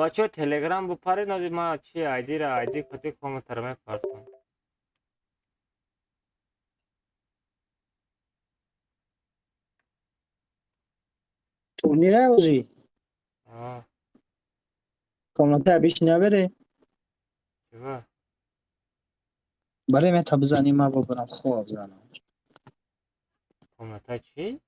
بچه تلگرام بپره نازی ما چی آیدی را آیدی کتی کامنتر میپرسم. تورنیر بازی آه کامنتر بیش نبره چیوه؟ برای من تا بزنیم ما برم خواب زنم کامنتر چی؟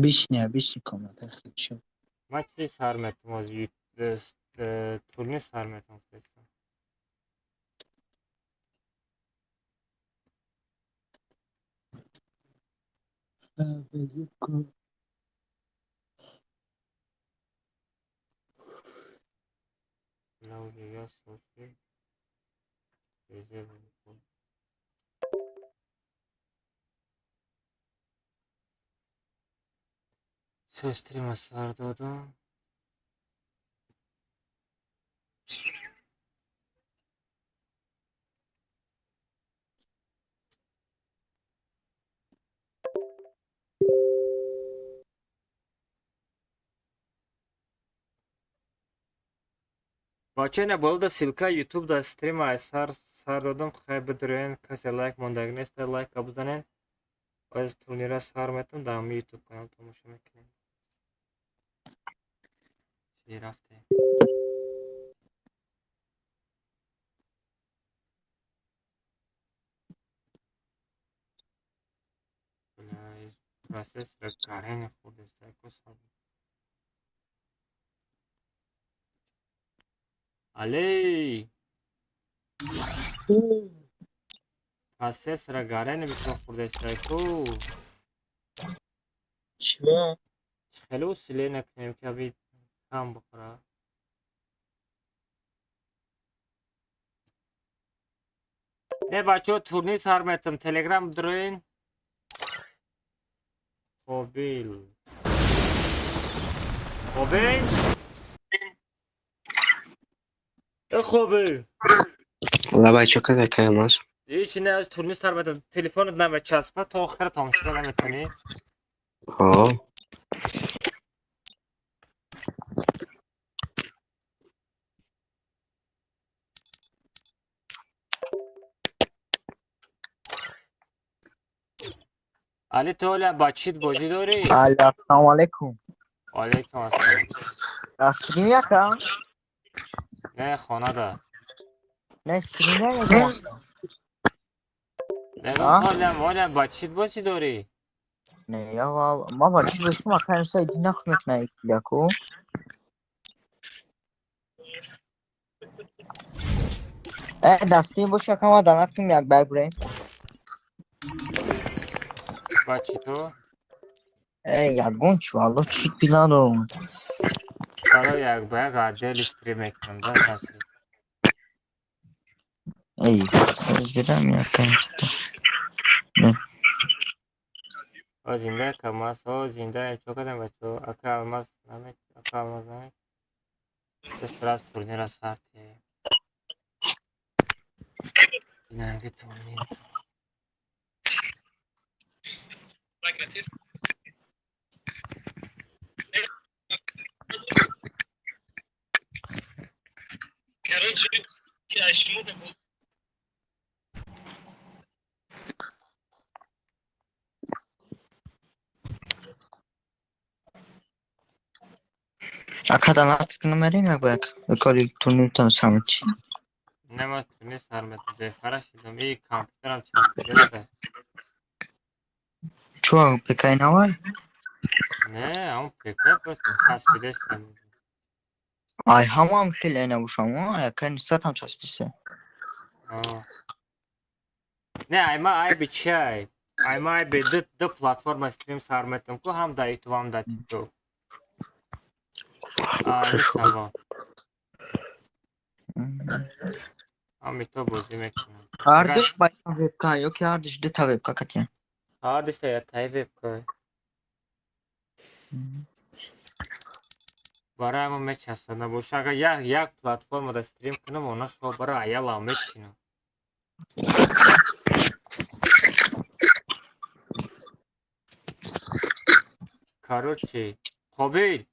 بیش نه بیش کامنتر خیلی شد ما چی سر میتم از تورنیر سر میتم فرستم. لو یا صوفی بیزه بود. سو استریم سر دادم. بچه نه болда силка YouTube да стрим ай сар додам хай бидурен касе лайк мондагӣ нест лайка бизанен аз турнира сар метам дар ҳамаи YouTube канал тамошо мекунем. Чӣ рафте? Блядь, процессора карен хурдест яко саб. Алей! Процессора гарен бисёр хурдест яко. چرا؟ خیلی وسیله نکنیم که ابی کم بخوره. نه بچه ها تورنیر سر میتم تلگرام دارین خوبیل خوبیل خوبیل والله بچه کسی که هست هیچی نه از تورنیر سر میتم تلفونت نمه چسبه تا آخر تماشا نمیتونی. ها علی تو ولی با چیت بازی داری؟ السلام علیکم. علیکم السلام. استریم یکم؟ نه خانه ده نه استریم نمیدونم. میگم تو ولی با چیت بازی داری؟ نه یا ما با چی باشیم آخر سایدی نخونت نه یکو دستیم باشه یکم ها دانت کنیم یک بگ بریم با چی تو؟ یک گونچ والله چی پیلانو برای یک بیگ عدل استریم میکنم ده نسید. بدم یکم او زنده کم است او زنده ایم چو کدم بچه اکا الماس نمید اکا الماس نمید بسر از تورنیر از سرطه ننگه تورنیر اکا دانت کنم مریم یک بگ بکاری تونیر تا سمتی نماز تورنیر سر میتونم دیفره شدم ای کامپیوترم چسبیده سته. چو بکای نوای؟ نه همون پیکر بس چسبیده شدم. آی هم خیلی نبوشم یکن نیست هم چسبیسه نه ایما ای بی چی ای ایما ای بی دو پلاتفورم استریم سر میتونم که هم دا یوتیوب هم دا تیک توک ایمی سوا همی تو بازی میکنم هردش با ویبکا یا که هردش دو تا ویبکا کتیم هاردش تا یا تایی ویب که برای همون میچستنه باشه اگر یک پلاتفورم دا استریم کنم اونا شو برای ایال هم میچینم. کارو چی؟ خوبی؟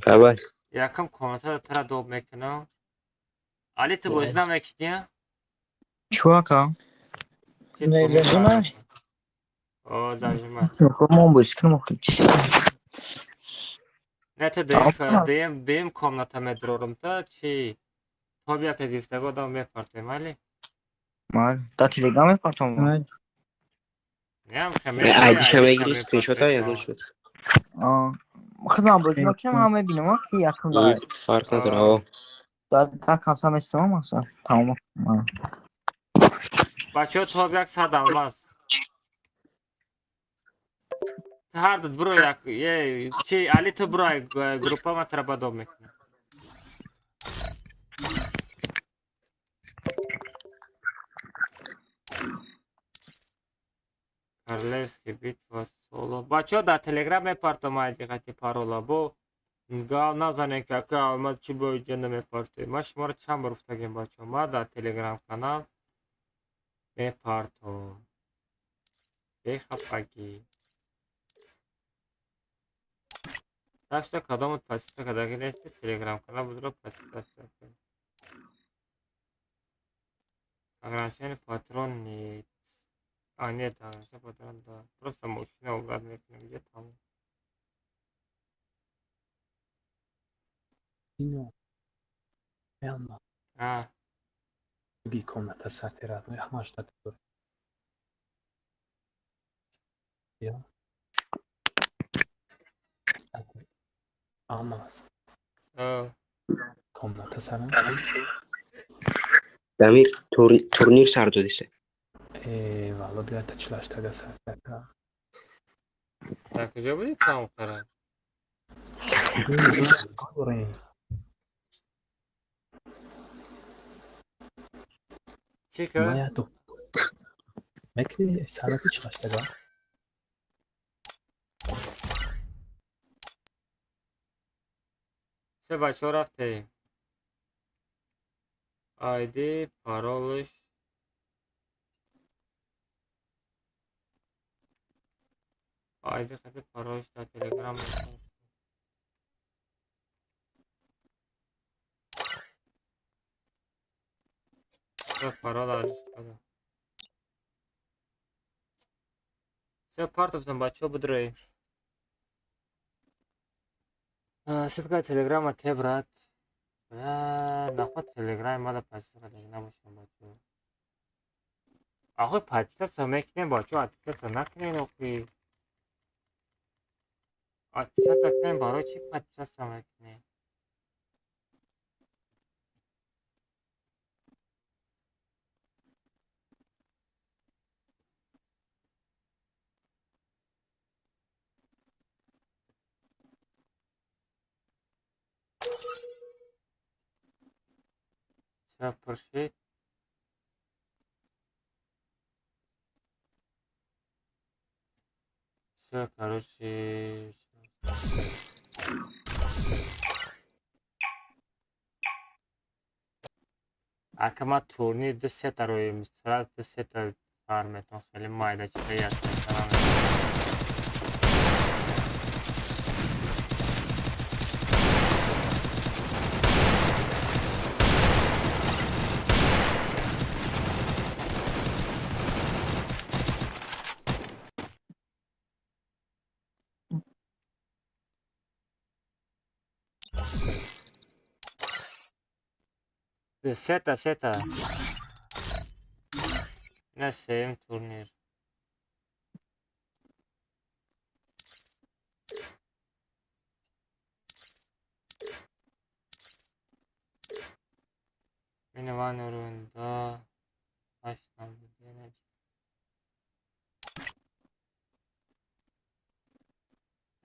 بابا Якам комната тра доб мекунам. Али ты Ой. боздам мекунӣ? Чувака. Чи Не турнир зажимай. бар мекунам? О, зажимай. Мон бойс кунам охи. Не ты дуюм комната медурорум та чи тоб яке гифтаго дам мепартоем али? Мал. Да телеграм патом. Ай, Ням хе медуи Айдиша айдиша мегири скриншота мепартоем. язошуд. А. Худам бойс ай, макам ҳам мебинам ки якум да. Фарқ надора. О. Да кансам истемам аса. Тамом. Бачаҳо тоб 100 алмаз. Ҳар дуд буро як чи али ту буро группа ма тара ба доб мекунам. Королевский битва соло. Бачаҳо дар телеграм мепартам айди хати парола бо гав назанем ки ака омад чи бо иҷа намепартоем. Ман шуморо чанд бор гуфтагем бачаҳо. Ман дар телеграм канал мепартом. Бехафагӣ. Так что кадомут подписка кардаги нестед, телеграм канал будро подписаться кунед. Ограничение патрон нет. А, нет, ограничение патрон, да. Просто мужчина убрать мекунем, где там. Sino, Elma, А, bir komnata sartera, همش داد یا Almaz. о, Komnata saran. Дамир турнир сар додисе. Valla bir taçlaştaga sartera. дар куҷо будӣ тамом кард? Orayı. Чӣ кард? Maya tu. Mekli sanatı çılaştaga. се бачаҳо рафтем. Айди, паролаш. Айди хати паролаш дар телеграм мепартам. Всё, парол ариш кардам. Всё, партовдам, бачаҳо бидроед. Сеткаи телеграма те брат. Наход телеграми мада подписка кардаги набошам бачаҳо. Ахой подписаться мекунем бачаҳо, подписаться накунед охи. Подписаться кунем, барои чӣ подписаться мекунем? Всё пуршид. Всё, короче. Ака ман турнир 2 рои мустарак 2 сар метавонам хеле майда чизае ҳастам. Сета. Ина сеюм турнир. Минимальный уровень, да. Точно, где-нибудь.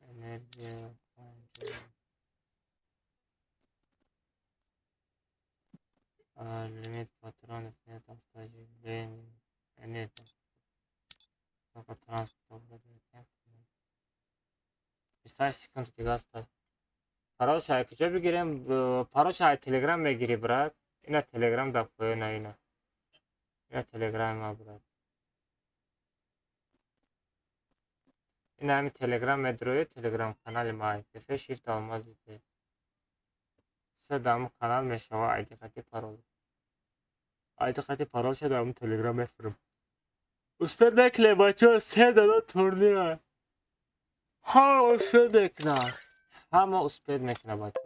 Энергия. Лимит патронов нет, автооживление. Нет. Только транспорт. 15 секунд дигаста. Короче, ай куҷо бигирем? Паролаш ай телеграм мегирӣ брат? Ина телеграм дар поёна ина. Ина телеграми ма брат. Ина ҳамин телеграм медурои телеграм канали ма. ПФ Shift алмаз бите. سه دام کانال میشه و آیدی خطی پارول. آیدی خطی پارول شده دام تلگرام میفرم. اسپر نکله بچه سه دادا تورنیره. ها اسپر نکنه. همه اسپر نکنه بچه.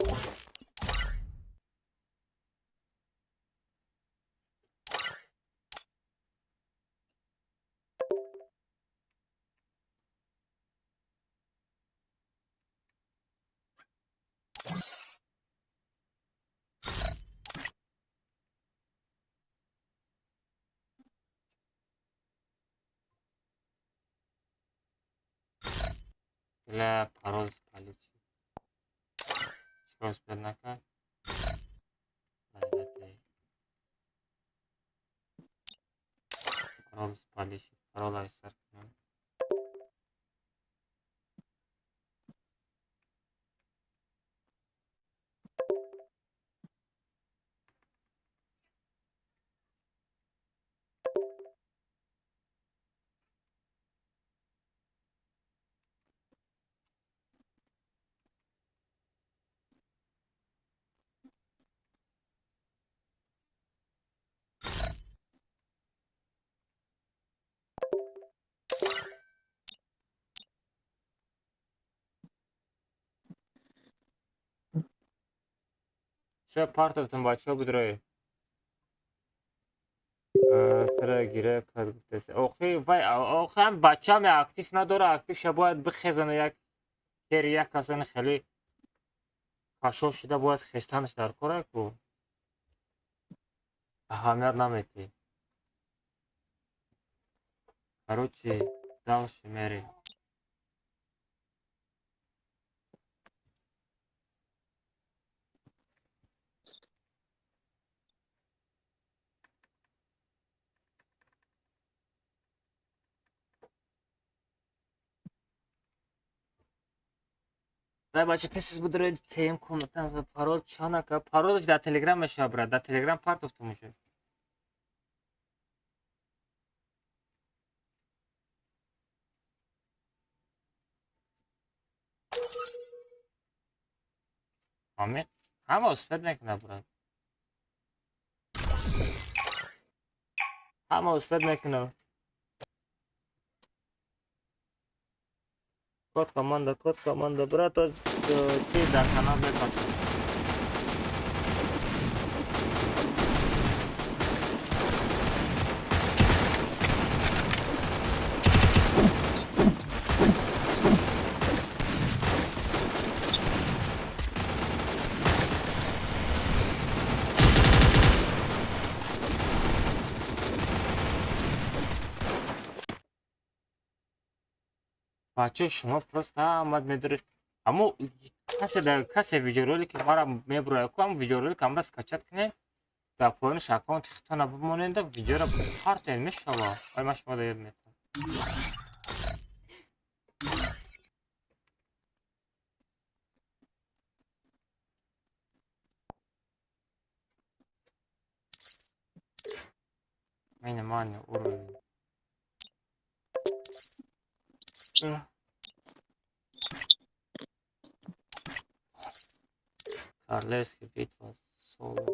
لا پارول سپالی چی. چیکار اسپر نکن. پارول سپالی چی. پارول های سر کنم. چه پارتتون بچه بدروی. ترا گیره کرد دست. اوخی وای اوخی هم بچه هم اکتیف نداره اکتیف شه باید بخزنه یک کر یک کسان خیلی کشو شده باید خستانش در کاره کو اهمیت نمیتی. короче дальше میری. дай бача кесиз будроид тем комнатан парол чанака паролш дар телеграм меша брат дар телеграм партовту муше ами ҳама успед мекуна брат ҳама успед мекуна код команда брат чиз дар канал мепарта бача шумо просто ҳамат медоред аммо касе видеоролики мара мебурояд ку ҳам видеоролик ҳамра скачат кунем дар поёниш аккаунти хитона бимоненда видеора партен мешава ай ма шумода ёд метавонам айна мани уровень Королевский битва соло.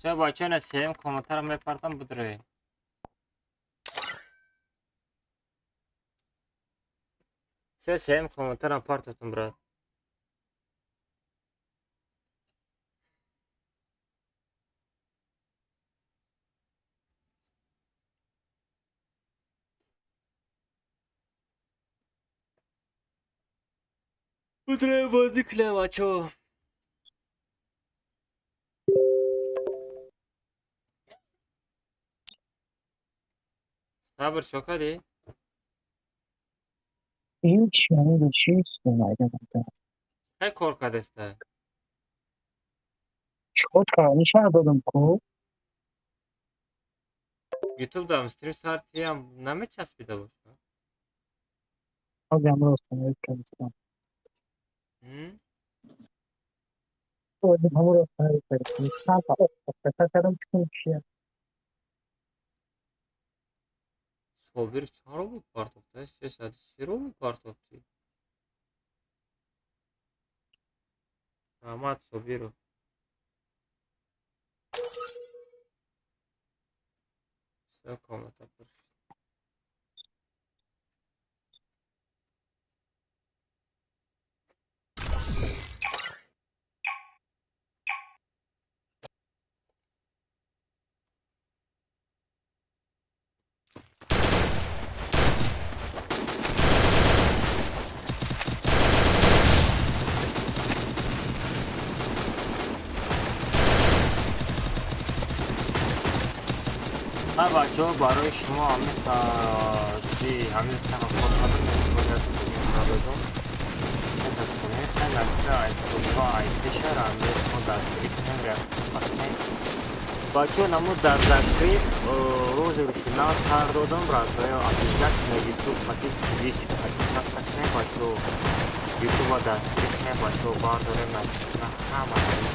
چه بچه نه سیم کامنتر هم میپردم بدروی سیم کامنتر هم پارتتون برد بدروی بازی کنه بچه صبر شو کردی؟ هیچ یعنی به چیز اومده بودم خیلی کار دسته. چیکار کردم دادم کو یوتیوب دارم استریم ساعتی هم نمیچسبیده باشه. از امروز کنم هم؟ همون رو فرید کردم چون چیه Sobir çaro bu partopta. Şeşadi şiro bu partopti. Amat Sobiru. Все комната пуш. ها بچه ها برای شما همین تفکر کردن باید بدون نتاز کنید خیلی از ایتولگاه ایتشار همین ما دستگیری کنیم ریاست بچه ها نمود در دستگیری روز روشنا سر دادم برای اپلیکیشن یوتیوب خطی تویچ اپلیکیشن کنیم بچه ها یوتیوب ها دستگیری کنیم بچه ها بار داریم اپلیکیشن همه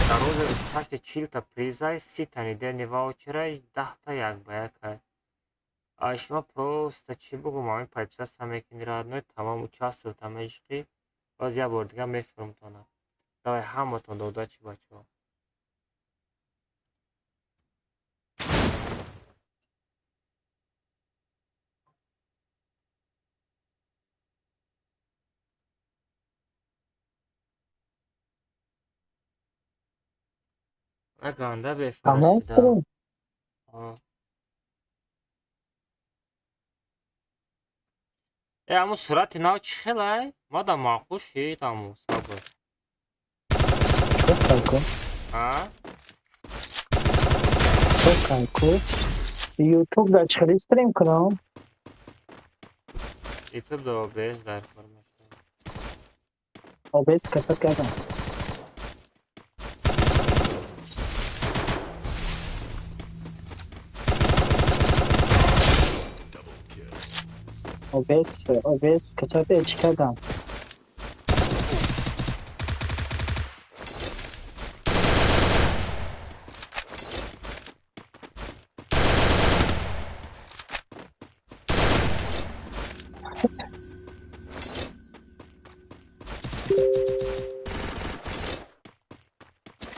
در روز 28 40 تا призай 30 та неделни ваучерай 10 та як ба як шумо просто чӣ бугум ҳамин подписатся мекунӣ родной тамом участвовата мешиқӣ боз як бор дига мефурмтонам давай ҳаматон до удачи бачаҳо ганда تماس бефарашида کنیم ҳамун сурати нав чӣ хелай мада маъқул шид ҳамун сабр چکار کن چکار کن یوتیوب در چخلی استریم کنم ютуб до OBS дар кор мешавад OBS کسر کردم OBS کسر پیچ کردم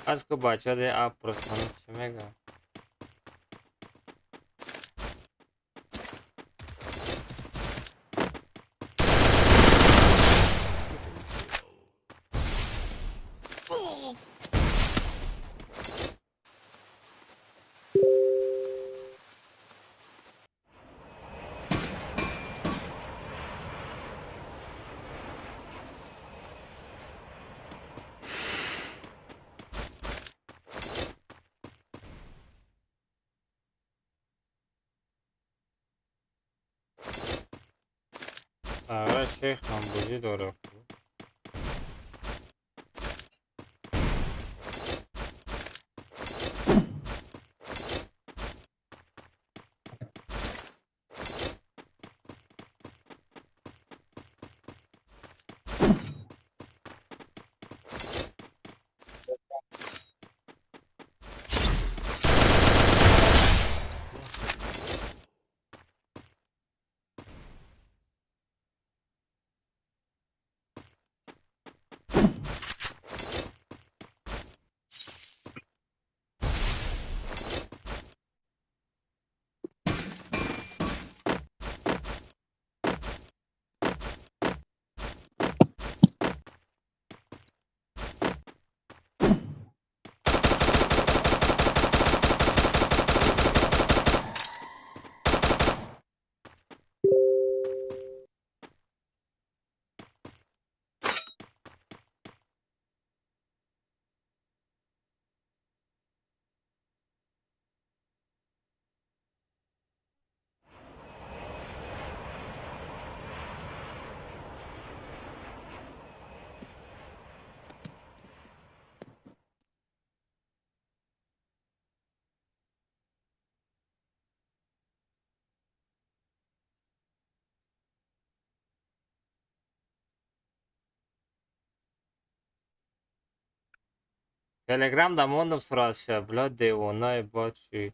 аз ко бача де ап просманам чӣ мегӯям шейх ҳамбузӣ дорад Telegram da мондам суратша, бля, девонае бачи.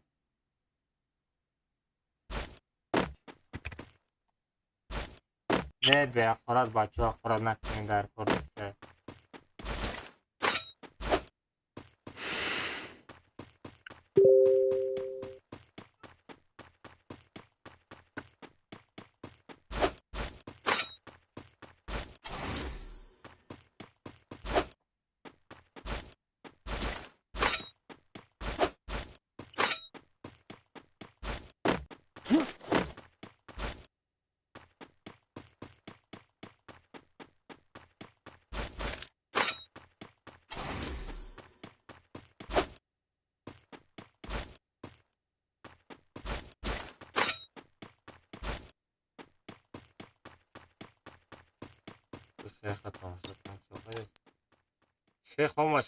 Не бе, ахорат бачо, ахорат накунин дар кор несте.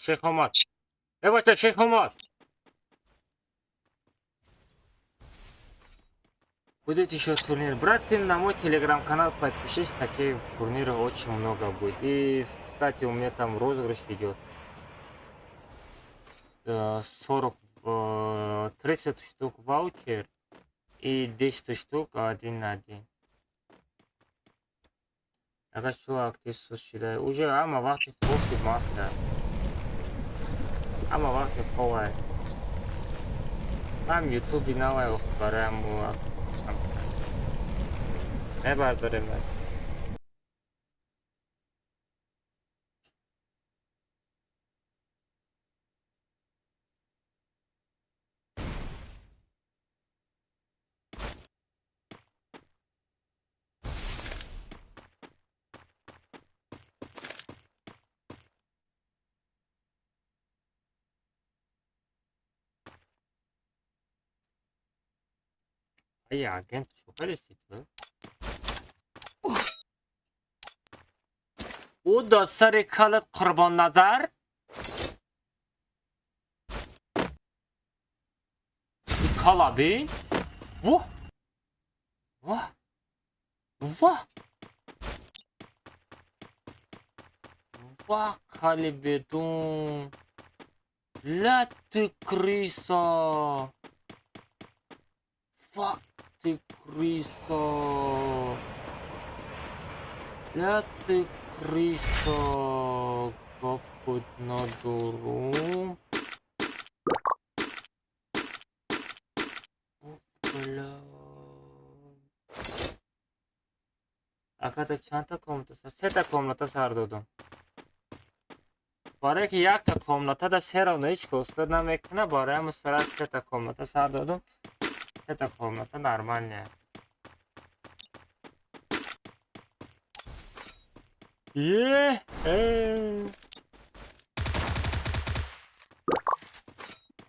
Шейх омад. Бебача, шейх омад. Будет еще турнир. Братья, на мой телеграм-канал подпишись, такие турниры очень много будет. И, кстати, у меня там розыгрыш идет. 30 штук ваучер и 10 штук 1 на 1. Ага, чувак, ты слушай, уже ама вахты хоши маска. Ама вахты ховай. Там ютубе навай охбараму. Не бардорем. Ай, агент, что подесить, да? او داستان کال قربان نظر کال abi واه واه واه واه کالی بدون لا تکریسا فاک تکریسا لا تکریسا گفت ندارم аката чанд та комната сар? Се та комната сар додам. барое ки як та комнатада серовна ҳеч кас успеҳ намекунад, барои ҳамин сара се та комната сар додам. Се та комната нормальная.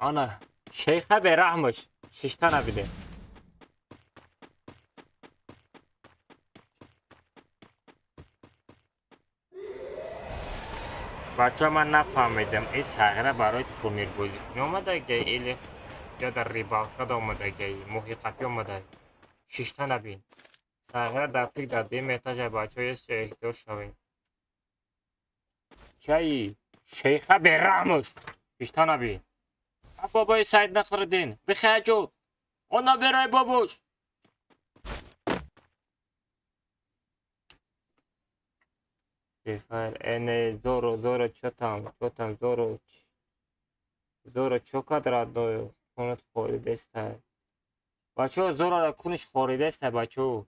Ana şeyhe berahmış. Şiştan abi de. بچه من نفهمیدم این ساغره برای تورنیر بازی کنی اومده گه ایلی یا در ریباکاد اومده گه محققی اومده شیشتا نبین ساغره در پیک در دیم احتاج بچه های احتیار شوید چایی شیخه براموش شیشتا نبین بابای سعید نصرالدین بخیجو اونا برای بابوش Ene Zoro čo tam Zoro čo kadrat dojo konat xoridesta bacho Zoro ra kunish xoridesta bacho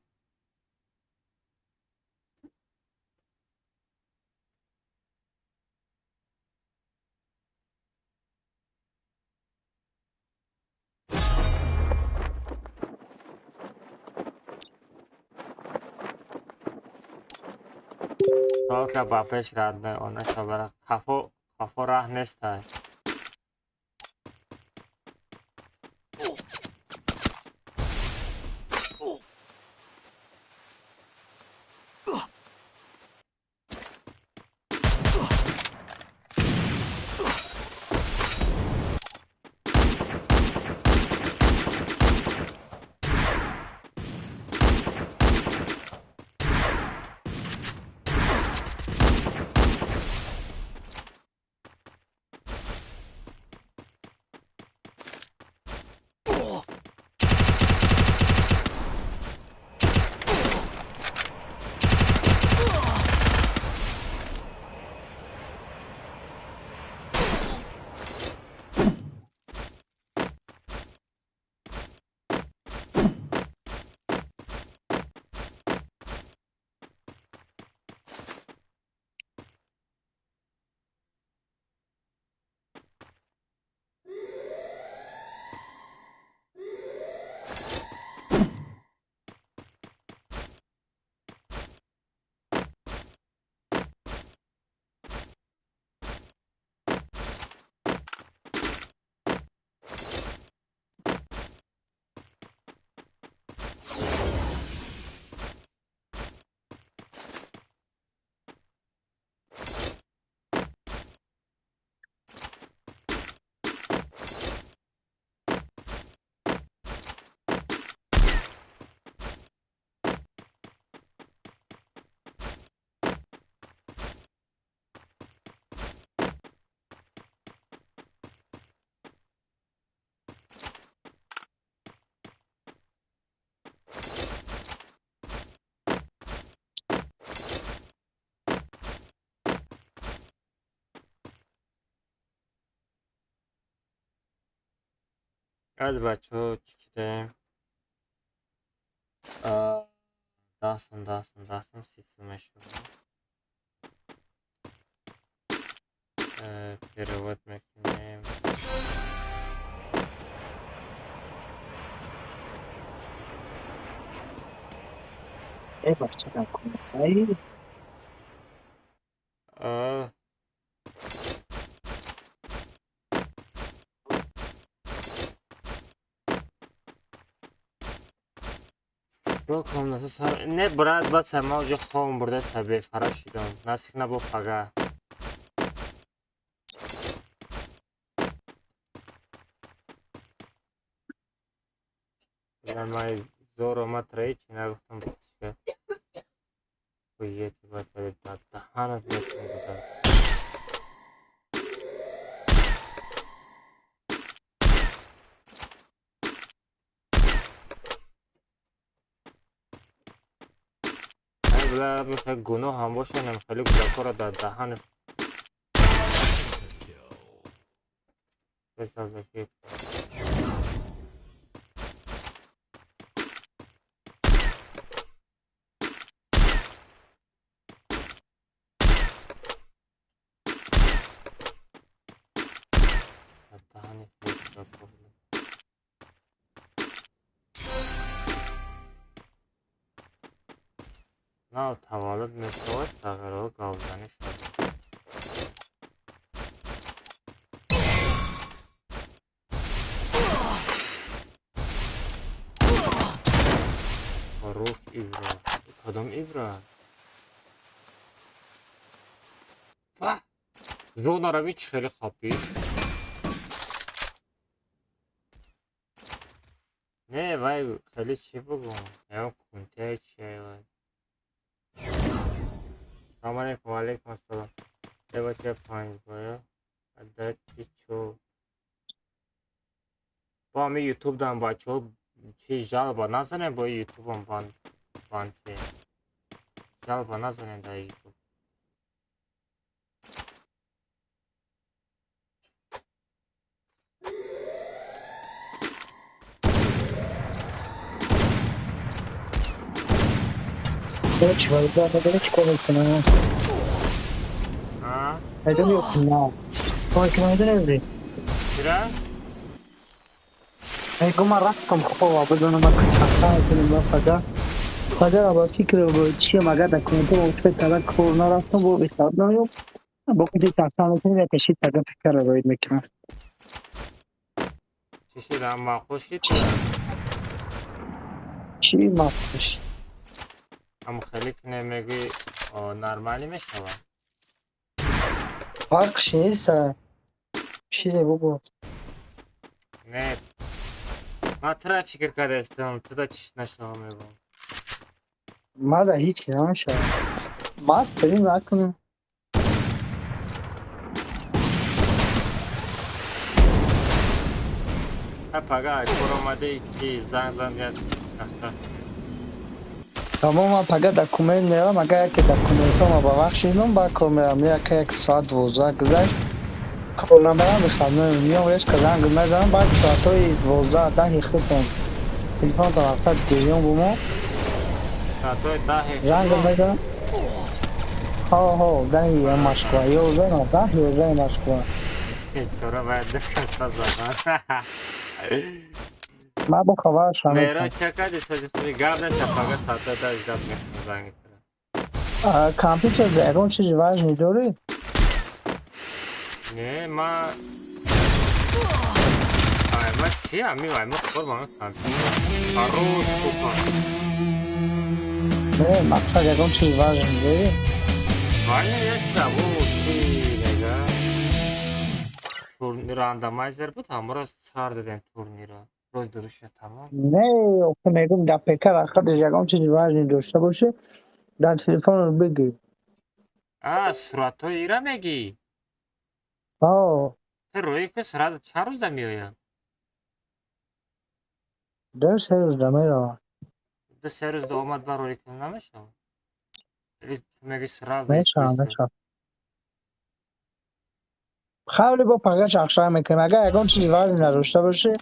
Toka bapesh radne ona shabara khafo rah nestai از بچه ها چی کدیم داستم سیستم شد перевод میکنیم ای بچه در کنتایی Yok olmasa ne brad ba sama hoca xom burada tabi farashidon nasik na bo paga я май зоро матрей на гуфтам биске хуйети бас бада таҳанат метон буда бля мисла гуноҳ ҳам бошанам хеле гудакора дар даҳанаш бесазаки даҳани гудакора на таваллуд мешавад тағйирҳо гавзанӣ шуда рух ибра кадом ибра зонарави чӣ хеле хапӣ не вай хеле чӣ бугум ё кунтаи чӣ вай Assalomu alaykum. Va alaykum assalom. Devacha panj boya. Adat kicho. Ba mi YouTube dan bacho chi jalba nazane bo YouTube on ban che. Jalba nazane da YouTube. چی باید داره چی کنه کنه Ha? ایده میکنه نه که مایده نبری Kira? ایگو من رفتم خواه بدون ما کچه کنیم فجر با فکر با چی مگه در کنیده با چه تبر کرونا رفتم با بسیار نمیم با کدی تحصیل کنیم یا کشید تگه فکر رو باید میکنم چی شد اما خوشید؟ چی مفتش اما خیلی که نمیگی نرمالی میشنوم فرقش نیست چیزی بگو نه ما طرف فکر کرده استم تو دا چیش نشنوم میگم ما دا هیچی نمیشه ماست بریم نکنیم پگاه کور آمده ای که زنگ یاد تمام پگه دکومنت میرم اگه یکی دکومنت ما ببخشیدم با کار میرم یک ساعت 12 گذشت کار نمیرم بخوام میام ویش که زنگ میزنم بعد ساعت های 12 ده اختتام تلفن تا وقت گیریم بومو ساعت های 10 زنگ میزنم ها ده یه مشکوه 11 نه 10 11 مشکوه چرا باید دکتا زدن ما با خبر شما میرا چقدر سازی خوبی گرد نشه پگاه ساعت های 10 اجداد میکنم زنگ کنم کامپیوتر دیگون چیزی وزنی داری؟ نه ما چی همی وای ما خور مانه کامپیوتر روز بکن نه مقصد دیگون چیزی وزنی داری؟ ولی یک شبو چی نگه راندمایزر بود همه را چهار دادن تورنی را روز دروشه تمام نه اوکی میگم در پیکر آخر دیگون چیزی وزنی داشته باشه در تلفن رو بگیر صورت های ایره میگی روی که سرعت چند روز می آید در 3 روز دمه رو 2-3 روز دا آمد بر روی که نمیشه تو میگی سرعت میشه خیلی با پگه چخشای میکنیم اگه یکان چیزی وزنی نداشته باشه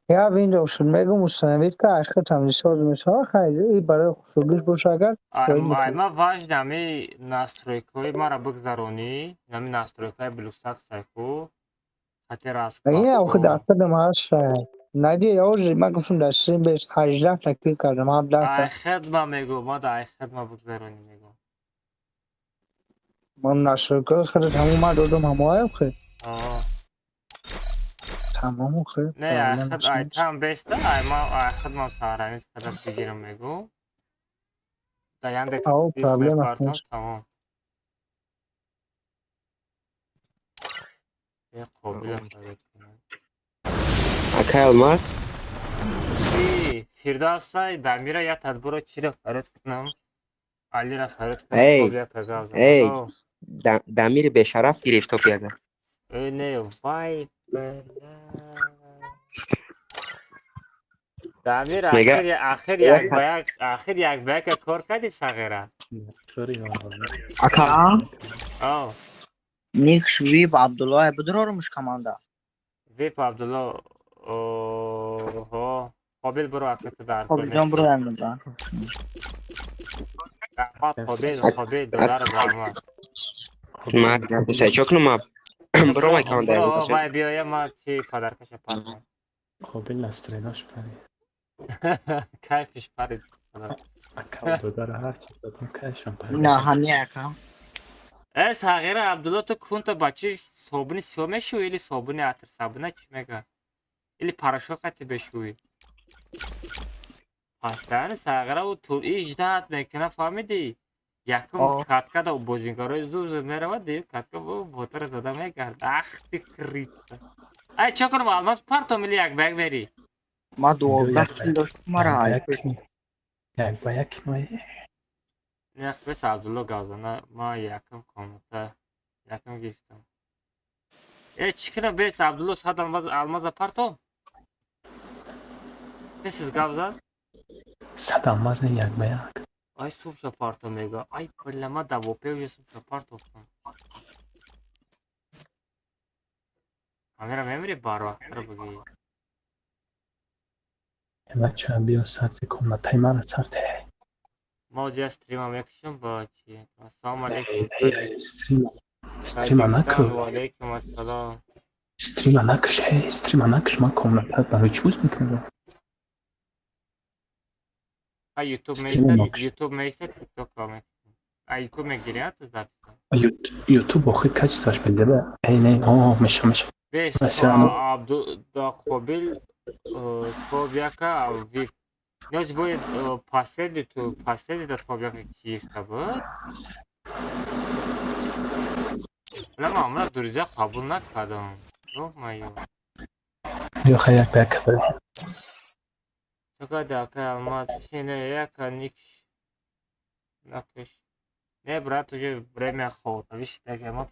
Я Windows میگم установить که عشق تمیز ساز میشه خیلی این برای خصوصیش باشه اگر айма важ нами настройкаи маро бигзаронӣ нами настройкаи блюстак сайку хати این آخه раскладку دسته دم هست ندی یه من گفتم دسته بیست 18 تکلیف کردم 17 ай хидма мегӯ мада ай хидма бигзаронӣ мегӯ من نصر که خیلی تموم من دادم همه خیلی تمام خیلی не ай хид ай там беста айма ай хидма саҳранӣ қадар бигирам мегӯ да яндекс او дис проблем мепартам هست тамом я қобилам харид кунам Ака алмаз? и фирдавсай дамира я тадбиро чиро харид кунам алира харид Эй, кунам яка гавза эй. Дамир бешараф гирифт топ яда. ой не вай бля дамир Мега- ахир як ба як кор кади сағира Sorry, Aka, ав ник Швиб Абдуллоҳ бидорумш команда. вип абдулло оҳо қобил биро аката дар Қобилҷон буроям да. қобил додар зама Мак, сайчок нумаб. Бро май кам дай. вай биёя ма чи падаркаша партам قابل نستریناش پری кайфиш парид اکا دادار هرچی دادم کشم پری На, ҳами ака. сағира абдулло ту кунта ба чи собуни сиё мешӯӣ или собуни атр сабуна чӣ мега или порошокати бешӯӣ пастан сағира у тури иҷдаат мекуна фаҳмидӣ якум каткада бозингарои зур меравад ди катка ботара зада мегард ах ти крита ай чӣ кунам алмаз партом или як ба як мери Ма 12 кил доштам мара. یک با یک مایی нех бес абдулло гавзана ма якум комута якум гирифтам чӣ кунам бес абдулло сад алмаза партом бесиз гавзан صد алмаз не یک با یک ай субша партом мега ай бля ма давопеуя субша партофтам камера мемори барвақтара буги بچه هم بیا سرتی کن تای من سرتی мо ҷа стрима мекушам ба чи ассалому алайкум استریما نکن ва алайкум ассалом استریما نکش استریما نکش من کاملا برای چی بوز میکنم ай ютуб Стрима меистад мекушам. ютуб меистад тикток мекушам ай ютуб мегирад записам یوتیوب آخه کچ ساش بده به اینه میشه бес Масяну. абду да қобил твояка вип нёз бояд последний да твояка киифта буд бля ман амра дуриза қабул накардам ёмайё یا خیلی یک بک بده чакади акай алмаз шине яка никш накиш не брат уже время охота виш таки ма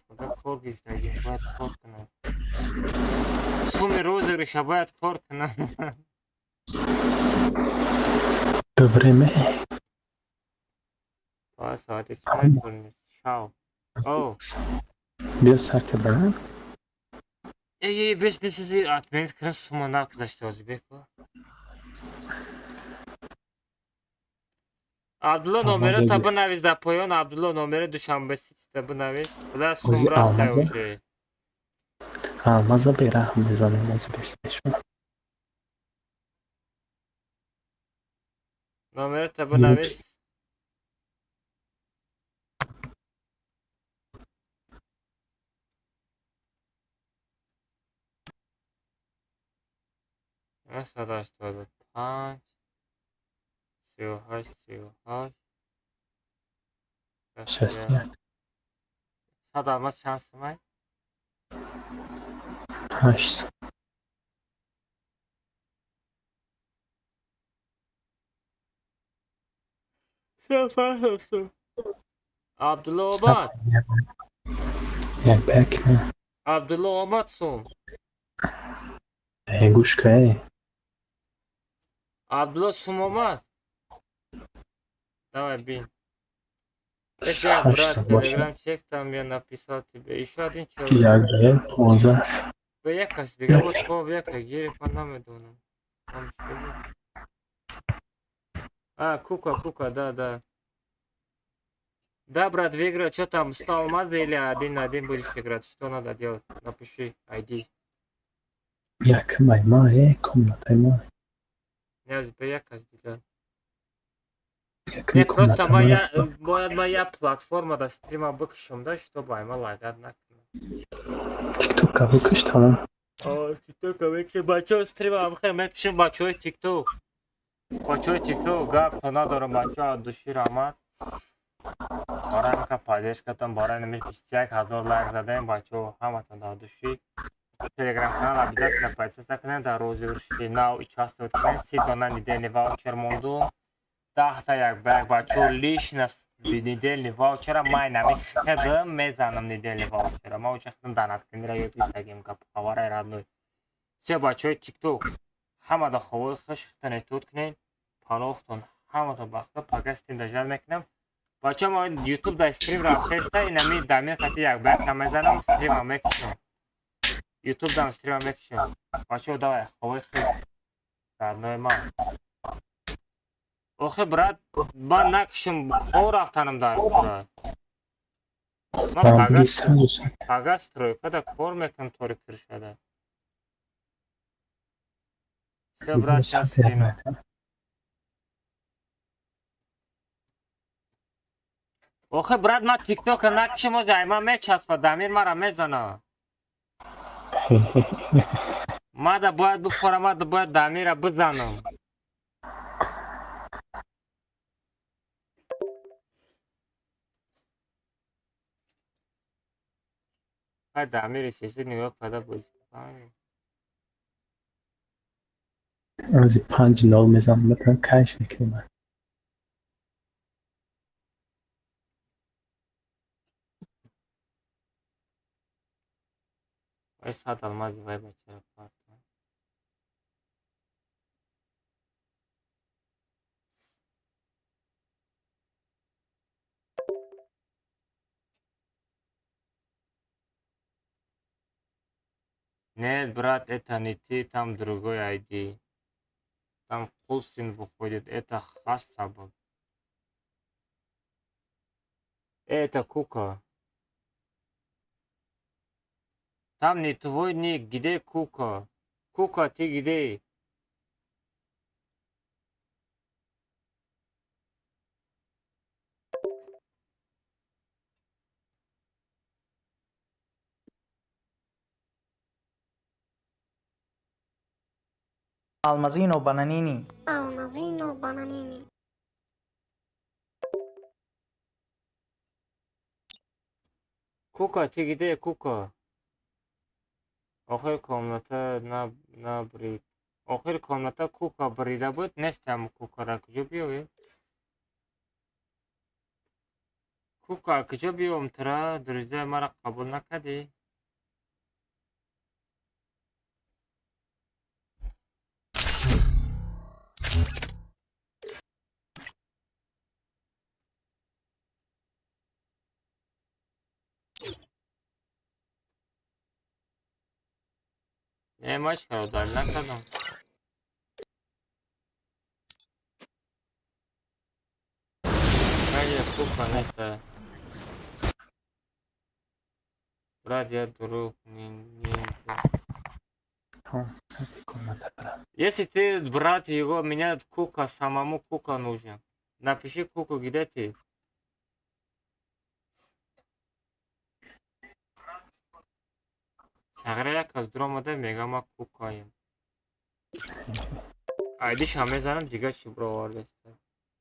кор гирифтаги бояд кор кунам суми розыгрыша бояд кор кунам добре ме ба соати чай кунис шав о бия сарти барам бес отменит кунам сума накзашти озибеку абдулло номеро та бинавиз дар поён абдулло номери душанбе ситита бинавиз буда сум рафта уже алмаза берахм бизанем ози бестеш номери та бинавиз сад ҳаштоду панҷ сию ҳашт шестяк сад алмаз чанд сумай ҳашт абдулло омад як бек не абдулло омад сум гӯш кай абдулло сум омад давай бин ҳашт брат сум бошад телеграм чек там я написал тебе еще один человек як бек 15 به یک کسی دیگه بود خب یک گیری من نمیدونم Там что же? А, Кука, да. Да, брат, выиграл. Что там, 100 алмазов или 1-1 будешь играть? Что надо делать? Напиши, ID. یک مای کاملت مای Не забывай, как сделать. یک Не, просто کاملت моя платформа да стрима быкшим, да, чтобы айма лагать накина. تیک توک قبول کش تمام О, TikTok, вексе бачо стрима, амхай мепшим бачо TikTok. Бачо TikTok, гап, то надо бачо от души рамат. Баранка поддержка там, баран имеет 51,000 лайк задаем, бачо, хаматан да души. Телеграм-канал обязательно подписывайтесь на розыгрыши, на участвовать в Сидона недельный ваучер Монду. Дахта як бачо лично недельный ваучера май нами хедем мезанам недельный ваучера. Ма участвуем донат книра ютуб тагим кап хаварай родной. Все бачо TikTok. Хамада хавой хаш хтане тут кнен. Панохтон хамада бахта пагастин дажал мекнем. Бачо ма ютуб да стрим рафтеста и нами дамир хати як бак намезанам стрим мекшем. YouTube дам стрим мекшем. Бачо давай хавой хаш. Родной ма. Охе брат, ба накшим хо рафтанам дар кора. Ма пага стройка да кор мекнем тори киршада. Все брат, сейчас стримим. Охе брат, ма TikTok накшим озай, ма мечас ва дамир мара мезана. Ма да бояд бухорам, ма да бояд дамира бизанам. های دمیر سیسی نگاه کده بازی از 5-0 میزنم مثلا کش میکنم وای ساعت المازی وای بچه را پارت Нет, брат, это не ты, там другой ID. Там Хулсин выходит, это Хасаба. Это Кука. Там не твой ник, где Кука? Кука, ты где? Almazino Bananini. Кука, ты где, Кука? آخر کامناتا نبرید آخر کامناتا کوکا بریده بود نستم کوکا را کجا بیاوی کوکا کجا بیام ترا درزده مرا قبول نکدی نه مشکل داری نکردم خیلی کوکا نیسته براد یا دروغ нельзя. Если ты, брат, его меняет Кука, самому Кука нужен. Напиши Куку, где ты? Саграя каздромада мегама Кукаем. Айди шаме занам дига шибро вардеста.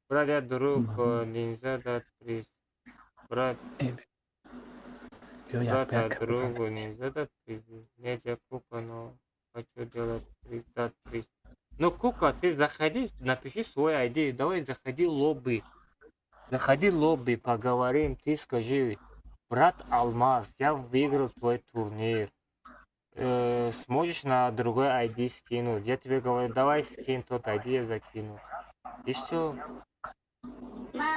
Брат, я друг линза дат приз. Брат, я друг линза дат приз. Нет, я Кука, но хочу делать приз, дат приз. Ну, Кука, ты заходи, напиши свой ID, давай заходи лобби. Заходи лобби, поговорим, ты скажи, брат Алмаз, я выиграл твой турнир. Сможешь на другой ID скинуть? Я тебе говорю, давай скинь тот ID, я закину. И все.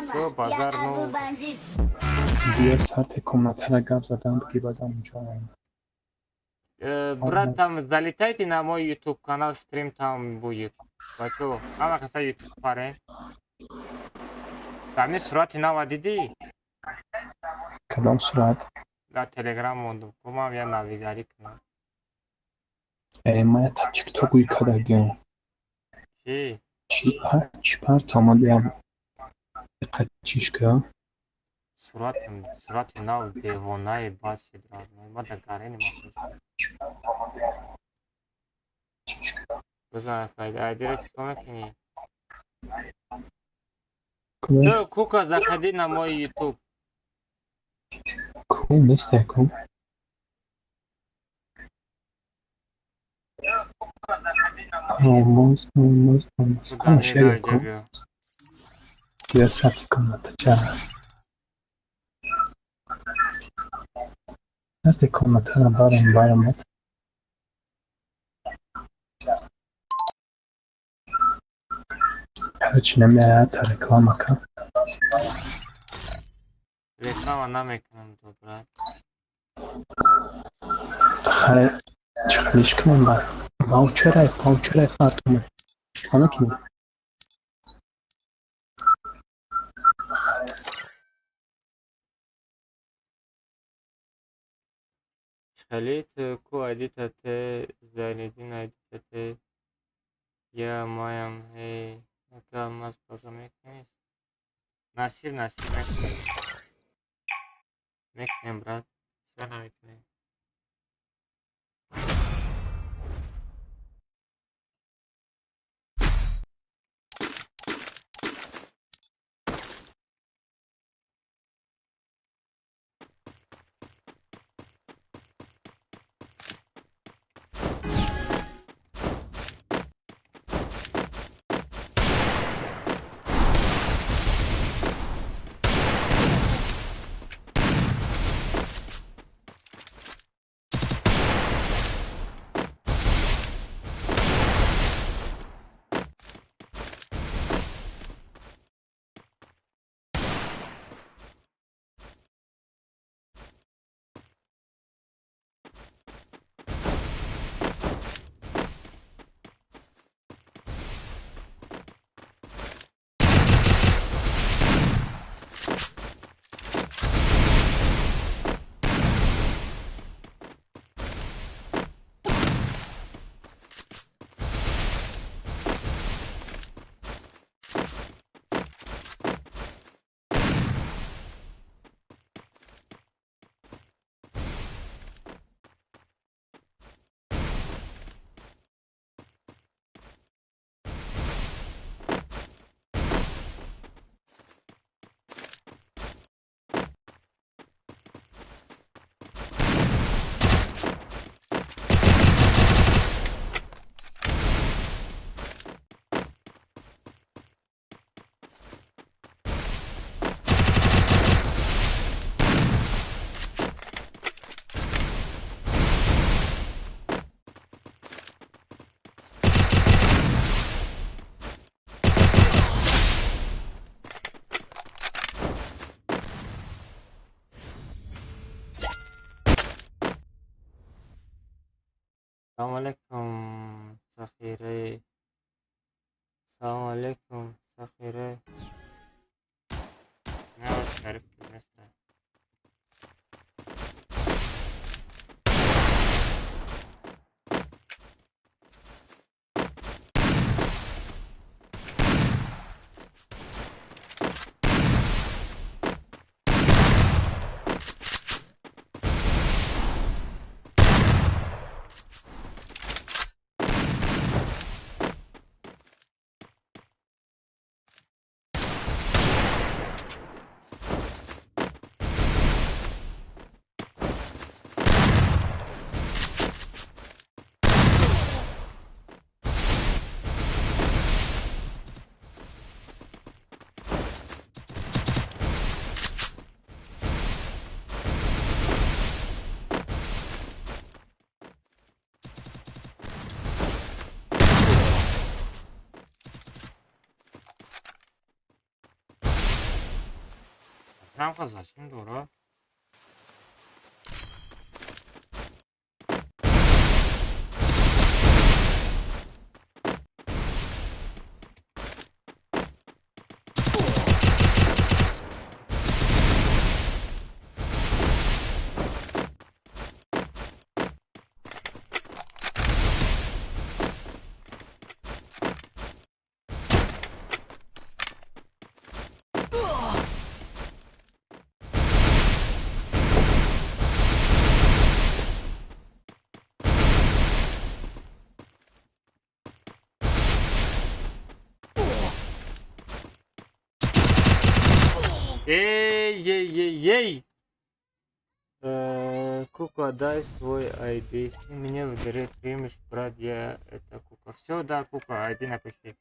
Все, базар, ну... بیا ساعت کامنت را گم زدم بگی بدم اونجا Брат, там залетайте на мой YouTube канал, стрим там будет. Бачо, ама каса YouTube паре. Там не сурати навадиди. کدام صورت؟ Да, Telegram мондум. Кумам я навигари кунам. ما تا تیک توک وی کداگیم Чи? چی پر تاما دیم دقت چیش که Сурати нав девонаи бачи, брат. Ма да гарени махуз. Бузан кайда айдирес чикор мекунӣ? Всё, Кука, заходи на мой YouTube. کو نیست کو موز Куда не کنشه کو дойдёт? بیا ثبت комната چه نزد комната را دارم برامت هرچی نمیاد تا رکلام کن Реклама намекунам, то, брат. خیلی چقدرش کنم بر واوچره فاتومه چیکار کنم Шалит, ку айдитате, Зайниддин айдитате. Я маям, эй. Яка алмаз бага мекунис? Насир мекунем. Мекунем, брат. Чра намекунем? Салом алейкум, Сахире. Салом алейкум, Сахире. Не, вот шарик место. Рамка зачем, дура? Эй! Кука, дай свой ID. Ты меня в дыре примешь, брат, я это Кука. Все, да, Кука, ID напиши.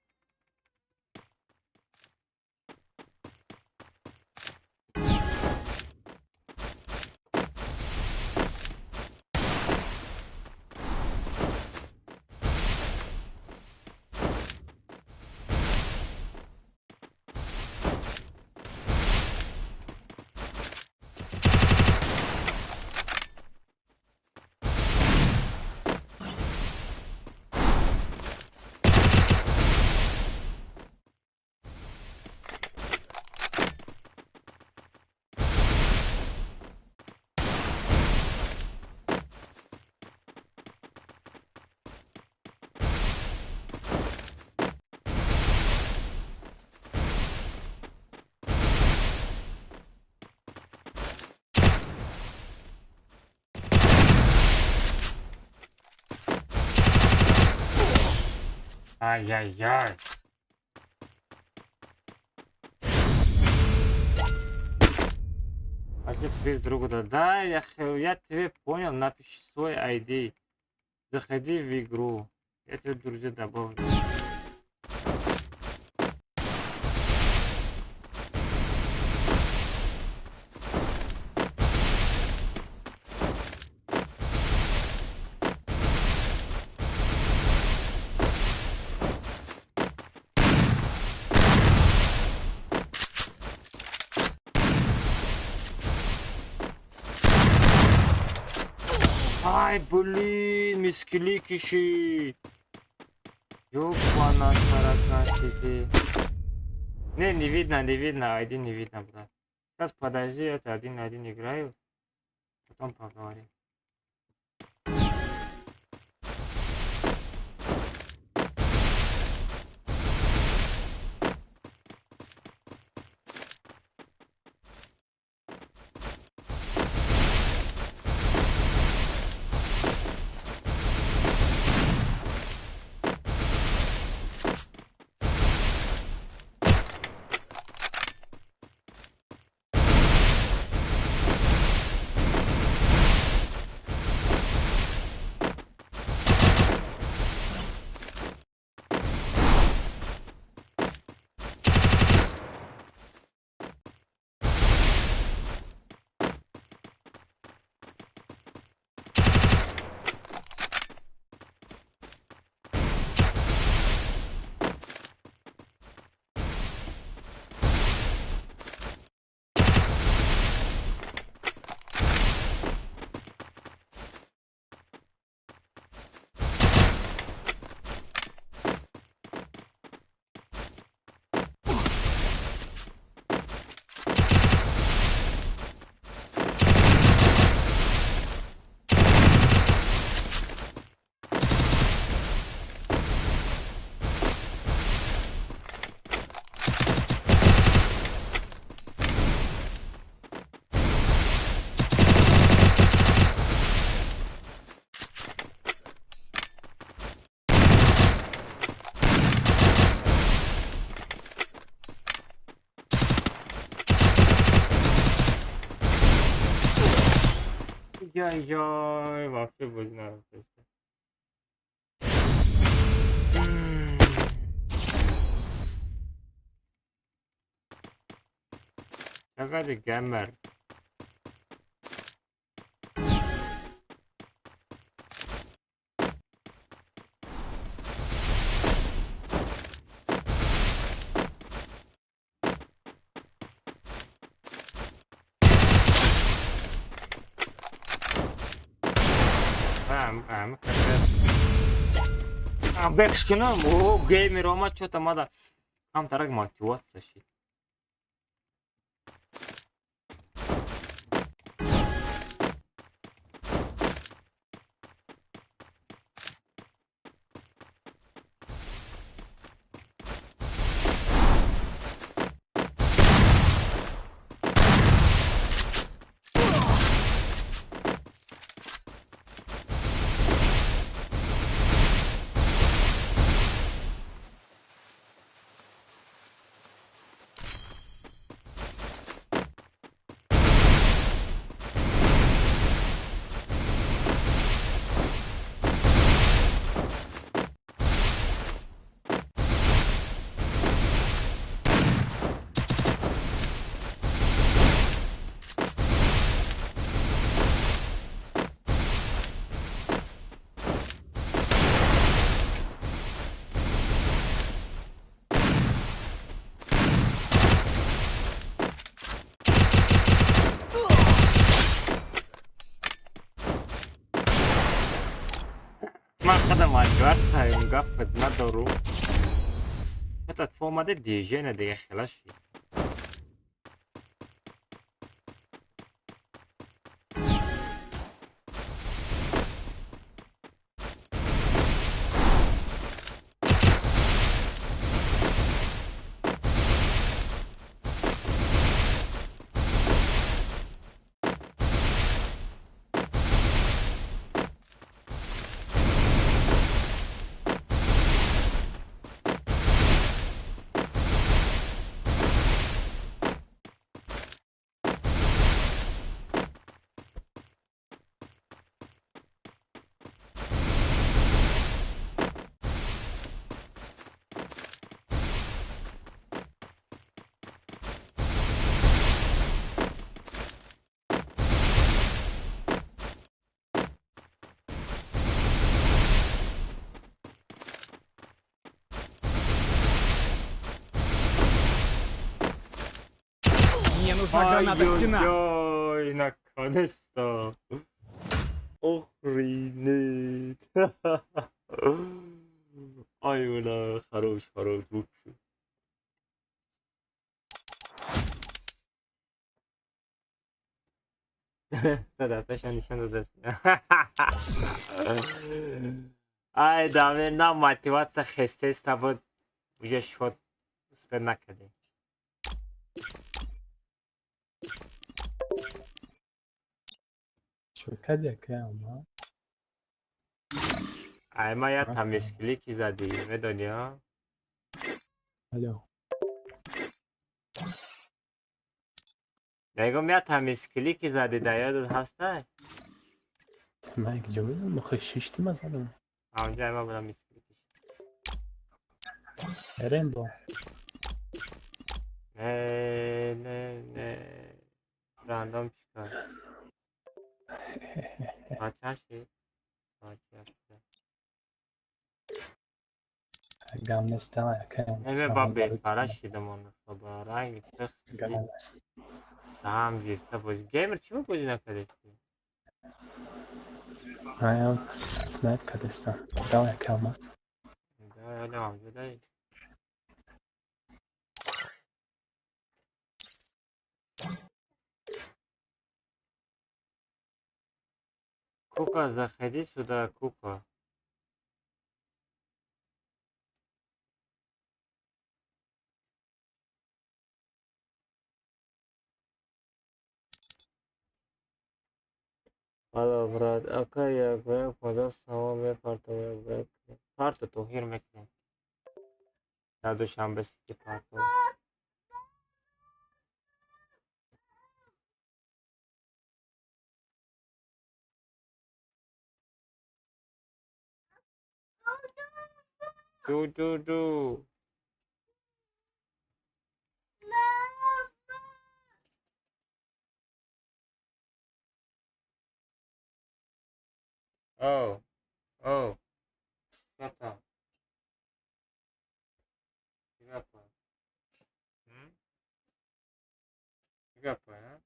Ай-яй-яй. Вообще без друга, да, я тебе понял, напиши свой ID. Заходи в игру. Я тебе друзья добавлю. Ай, блин, мискили киши. Ёбана таракан сиди. Не видно, ID не видно, брат. Сейчас подожди, это 1-1 играю. Потом поговорим. Яй-яй, вообще бы знаю просто. Какая гаммер. Бэкшкина, о, геймер, ома что-то надо. Там тарак мотивация щит. من خودم اجبر گفت خدمت دارو حتی تو اومده دیجینه دیگه خلاشی Мне нужна граната стена. Ой, наконец-то. Охренеть. Ай, бля, хорош, лучше. Да-да, точно ничего не даст. Ай, да, нам мотивация хесте с тобой уже шот успел накидать. شرکت یکی اما ای ما یا تمیز کلیکی زدی میدونی ها الو نگم یا تمیز کلیکی زدی در یادت هسته من یک جا بیدم مخی شیشتی مثلا همونجا ما بودم میز کلیکش بریم با نه راندوم چیکار ساعت شد ساعت هفته گم نیستم یکی نمی با بیفرش شدم اون با رنگ پخ گم نیست هم گرفته بازی گیمر چی ما بازی نکرده من یک سنایپ کدستم دم یکی آمد ولی موجوده کوکا заходи сюда کوکا حالا برات اکا یک برک مدرس سوام میپرتو یک برک پرتو توهیر میکنه در دوشنبه سیتی پرتو دو او او کتا گپا گپا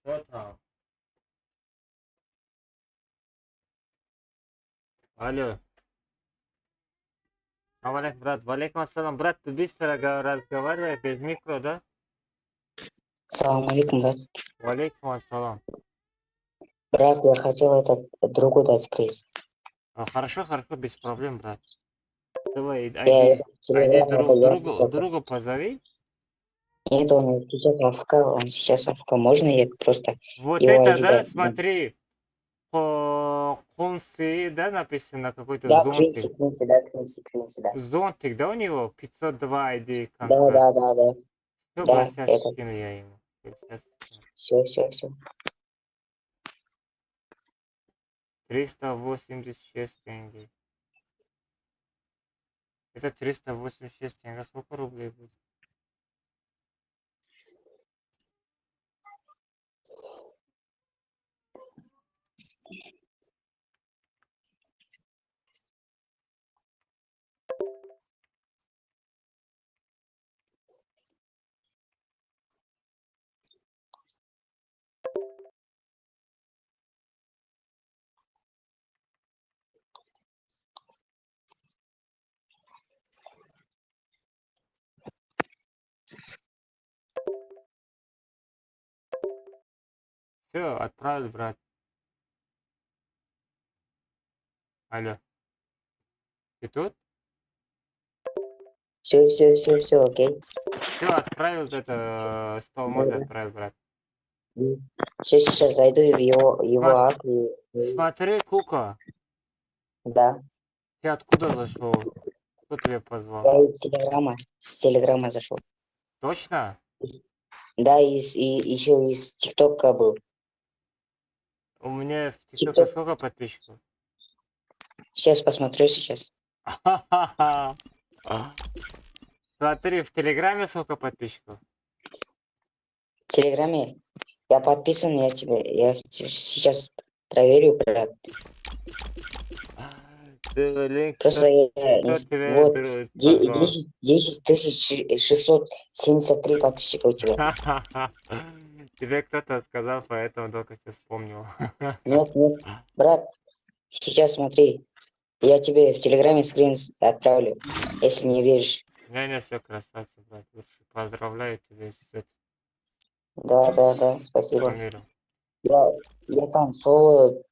کتا алло Салам алейкум, брат. Валейкум ассалам. Брат, ты быстро разговаривай без микро, да? Салам алейкум, брат. Валейкум ассалам. Брат, я хотел этот другу дать приз. Хорошо, без проблем, брат. Давай, Я тебе другу позови. Нет, он сейчас АФК. Можно я просто Вот его это, ID да, дать? смотри. По Кунси, да, написано какой-то Да, зонтик. Квинси, да. Зонтик, да, у него? 502 ID Да. контакт. Все, Да, сейчас это. скину я ему. Сейчас. Все. 386 тенге. Это 386 тенге. Сколько рублей будет? Все, отправил, брат. Алло. Ты тут? Все, окей. Все, отправил это 100 алмаз Да. отправил, брат. Сейчас зайду в его Сма- ак и... Смотри, Кука, Да. ты откуда зашел? Кто тебя позвал? Я из Телеграма. С Телеграма зашел. Точно? Да, и еще из ТикТока был. У меня в ТикТоке ТикТок. сколько подписчиков? Сейчас посмотрю сейчас. Смотри, в Телеграме сколько подписчиков? В Телеграме я подписан, я сейчас проверю, брат. Блин, Просто кто тебя вот позвал? 10 673 подписчика у тебя. Тебе кто-то сказал, поэтому только что вспомнил. Нет, брат, сейчас смотри. Я тебе в Телеграме скрин отправлю, если не веришь. Не, все красавцы, брат. Лучше поздравляю тебя с этим Да, спасибо. турниром. Я там соло,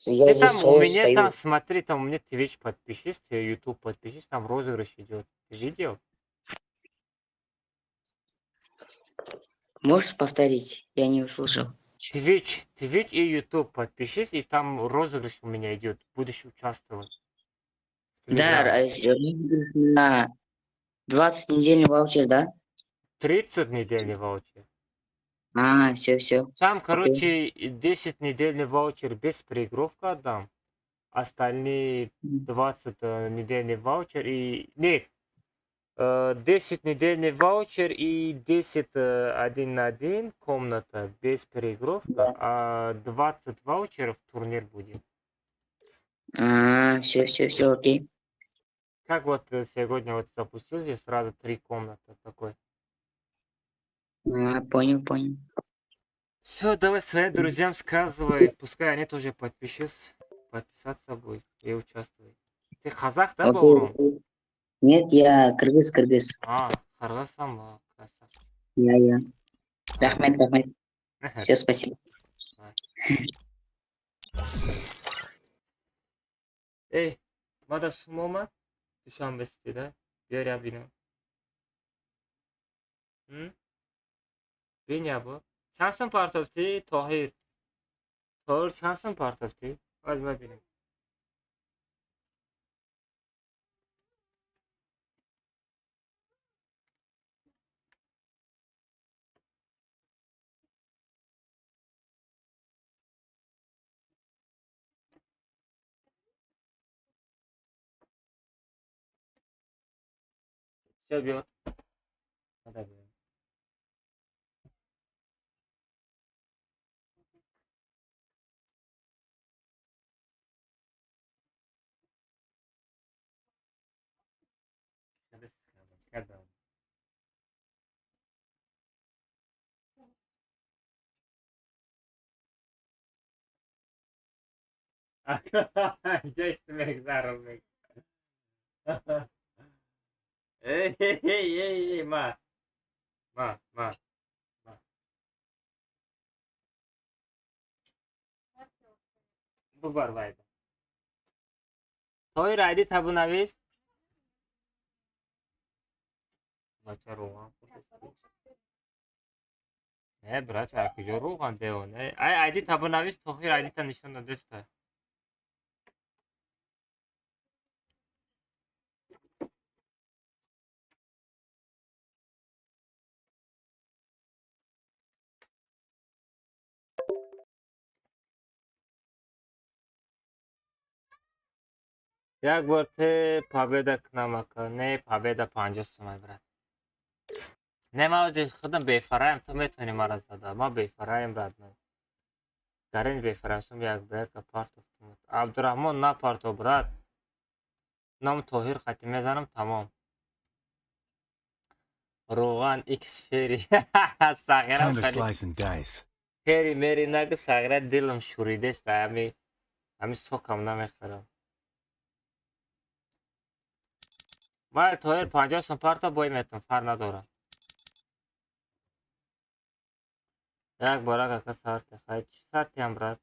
я Ты здесь там, у соло меня там, стою. смотри, там у меня Twitch подпишись, ты YouTube подпишись, там розыгрыш идет. Ты видел? Можешь повторить? Я не услышал. Twitch и YouTube подпишись, и там розыгрыш у меня идет. Будешь участвовать. В Да, Телеграме. на 20 недельный ваучер, да? 30 недельный ваучер. Все. Там, короче, 10 недельный ваучер без переигровка отдам. Остальные 20 недельный ваучер и... Нет, 10 недельный ваучер и 10 один на один комната без переигровка, а 20 ваучеров турнир будет. Все, окей. Как вот сегодня вот запустил здесь сразу 3 комнаты такой. Понял. Все, давай своим друзьям сказывай, пускай они тоже подписаться будет и участвуют. Ты казах, да, Баурум? Окей. Нет, я кыргыз. Кыргызсың ба? Красавчик. Я. Молодец. Рахмет. Все, спасибо. Эй, мада сумома? Душанбеси, да? Бери абину. Биня бу. Чансын партовти, Тохир. Тохир чансын партовти? Возьма биним. Все бьет. Надо бьет. Когда? Я смех заробник. Эй, ма. Bu barbaydı. Toy raydi tabunavis. Bacha roğan. Ne braç akıcı roğan deo ne. Ay aydi tabunavis tohir aydi tanışın da desta. Як бор ти победа к нам ака. Не победа 50 сомай брат. Не ма ози худам бефараем, то метони мара зада. Ма бефараем брат. Гарин бефараем сум як бека партов тумут. Абдурахмон на парто брат. Нам Тоҳир хати мезанам тамом. Роған X фери. Сағирам қали. Фери мери нагы сағира дилам шуридест. Ами сокам намехарам. Май Тоҳир 50 сум парто бой метам. Фар надорам. Як бора кака сарте. Хай чи сартиам брат.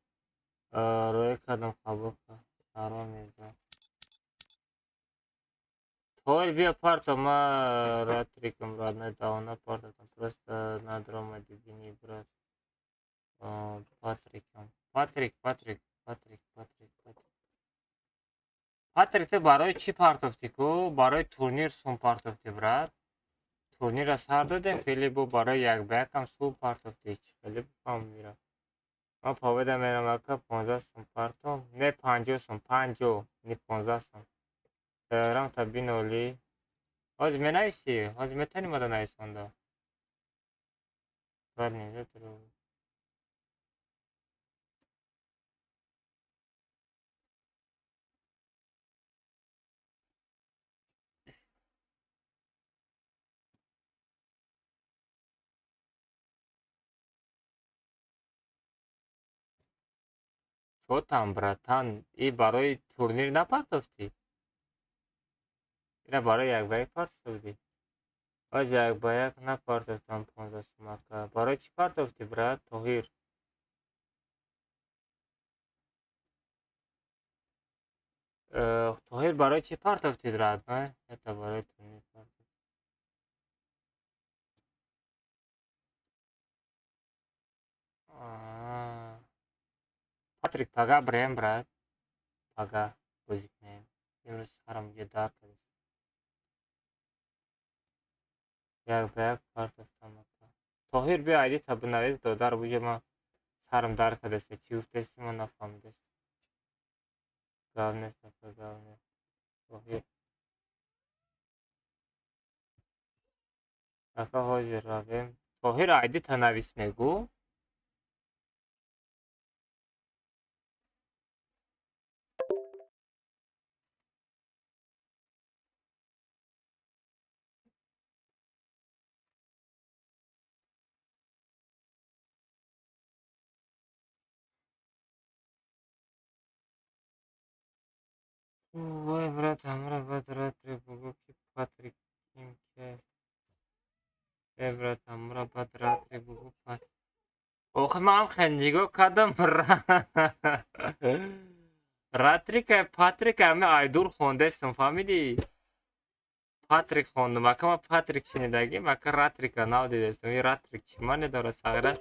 Рӯй кардам қабул кард. Аром мезан. Тоҳир бия парто ма ратрикам брат. Не давона партотам. Просто надрам адибини брат. Патрик. Патрик ты барои чӣ партофтӣ ку? Барои турнир сум партофтӣ брат. Турнира сар додем хеле бо барои як ба якам сум партофтӣ. Хеле бухам мирам. Ман победа мерам ака 15 сум партом. Не 50 сум 50 не 15 сум. Телеграм та биноли. Ҳози менависӣ? Ҳози метавонӣ мада нависонда? Бар низа туру. Чо там братан? И барои турнир напартофтӣ? Ина барои як ба як партофтӣ? Ҳози як ба як напартофтам 15 сум ака. Барои чӣ партофтӣ брат? Тоҳир. Тоҳир барои чӣ партофтӣ брат? Это барои турнир партофтӣ. Патрик пага брем брат. Пага бозӣ кунем. Имрӯз сарам ҷо дард кардааст. Як ба як партофтам ака. Тоҳир бия айдита бинавис додар буҷа ма сарам дард кардааст. Чӣ гуфтаисти ма нафаҳмидааст. Гав нест ака гав нест. Тоҳир. Ака ҳозир равем. Тоҳир айдита навис мегӯ? Вой брат, ҳамра бад ратре бугӯ ки Патрик ким ке. Брат, ҳамра бад ратре бугӯ Патрик. Охи ман хел нигоҳ кардам. Ратрика Патрика ҳама айдур хондастам, фаҳмидӣ? Патрик хондам. Ака ман Патрик шинидагим, ака ратрика навдидастам. И ратрик чӣ маъне дорад сағира?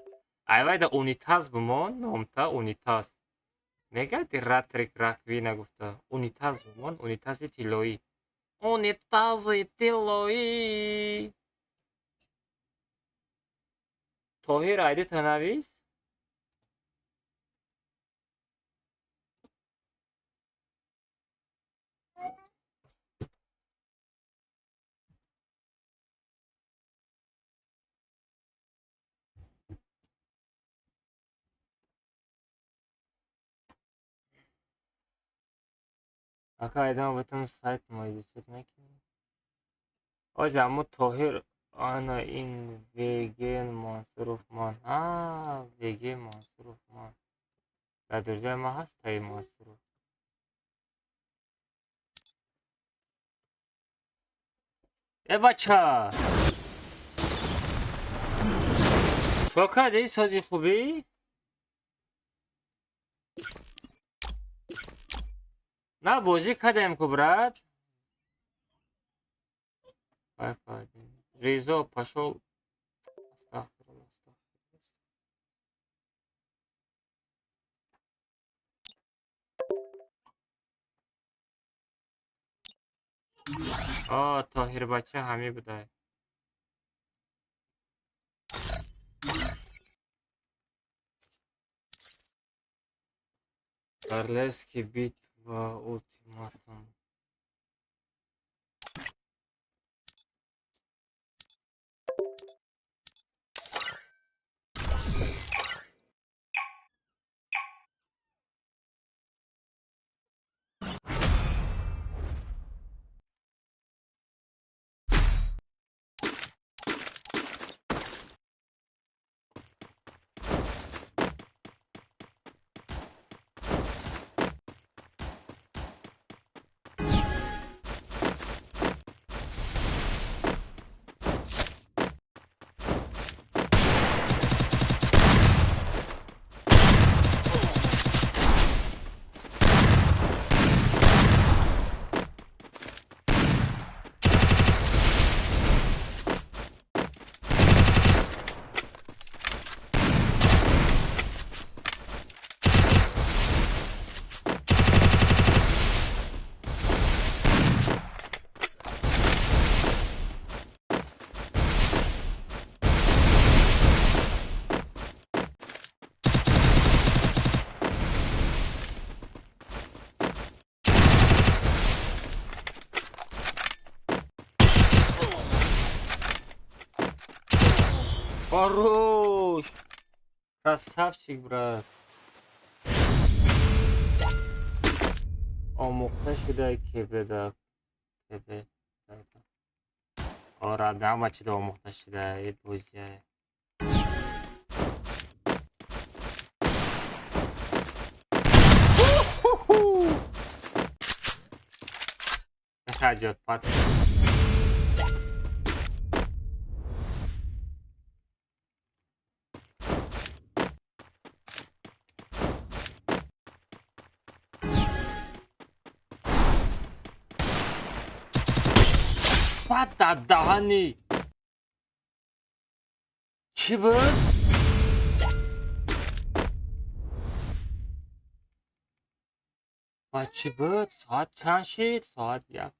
Айвайда унитаз бимон, номта унитаз. Мегади ратрик раквина гуфта. Унитаз бимон, унитази тиллоӣ. Унитази тиллоӣ. Тоҳир айдита навис? Ака айдам бутам сайт муайзасот мекунем. Оҷ аммо Тоҳир ана ин Веген Мансуровман. Веген Мансуровман. Дар дурҷаи ма ҳаст таи Мансуров. Бача! Чо кардӣ сози хубӣ? На бозӣ кардем ку брат. Резо пошел. Тоҳир бача ҳамӣ будай. Корлевский битва ультиматум. Хорош! Красавчик, брат. آموخته شده که بده که بده. آره همه چی آموخته شده این بوزیه. خجالت پات. پات دهانی. چی بود؟ و چی بود؟ ساعت چند شد؟ ساعت یک.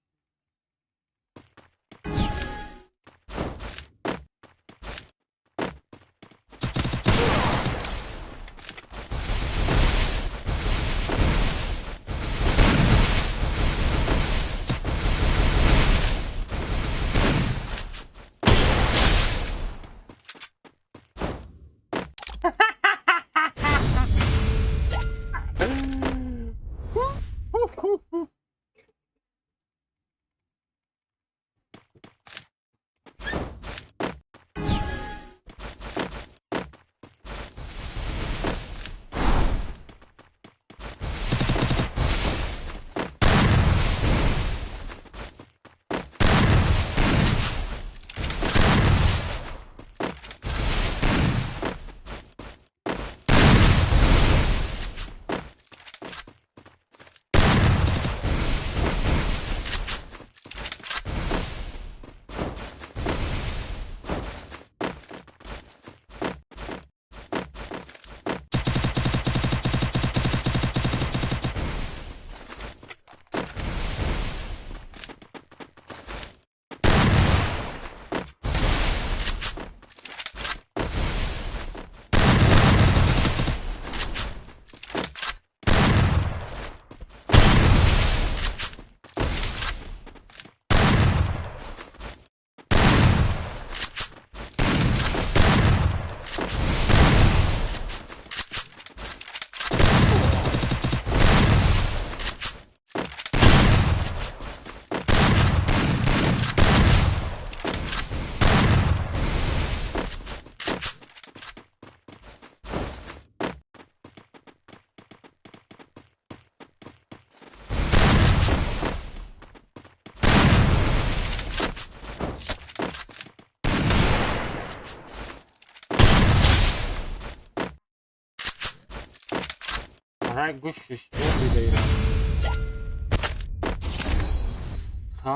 های گوش شش بیدیرم.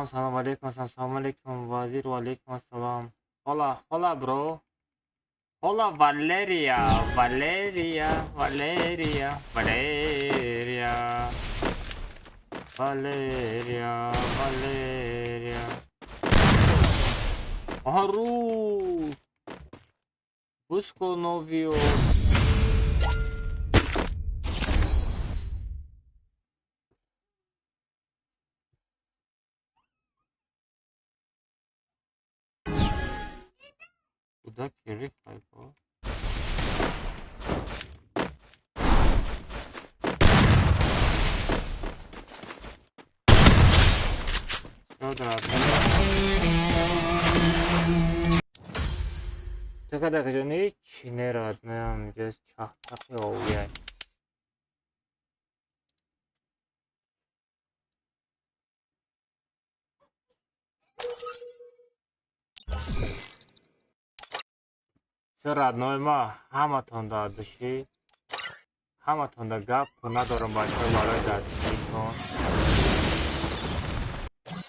سلام علیکم سلام علیکم وزیر و علیکم السلام. Hola bro. Hola Valeria. Valeria. Valeria. Valeria. Valeria. Valeria. Arru. Busco novio. Куда кирик пайпо? Все, да. Тогда кожаный чинера, наверное, здесь чахтахи оуяй. Все, родной ма, хаматон да души. Хаматон да гап, надором большой ларой даст.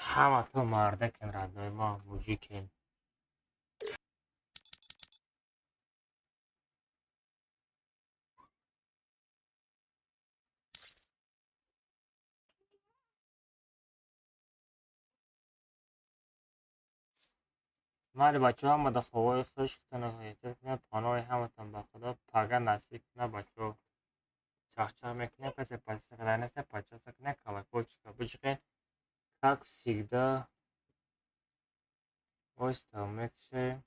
Хаматон мардекен, родной ма, мужикен. مال بچه ها مدخوای خشک تنهاییت کنه پانای همتون با خدا پاگا نصیب کنه بچه ها چخچه میکنه پس سکرانه سه پچه سکنه колокольчика бычке как всегда ось там мекше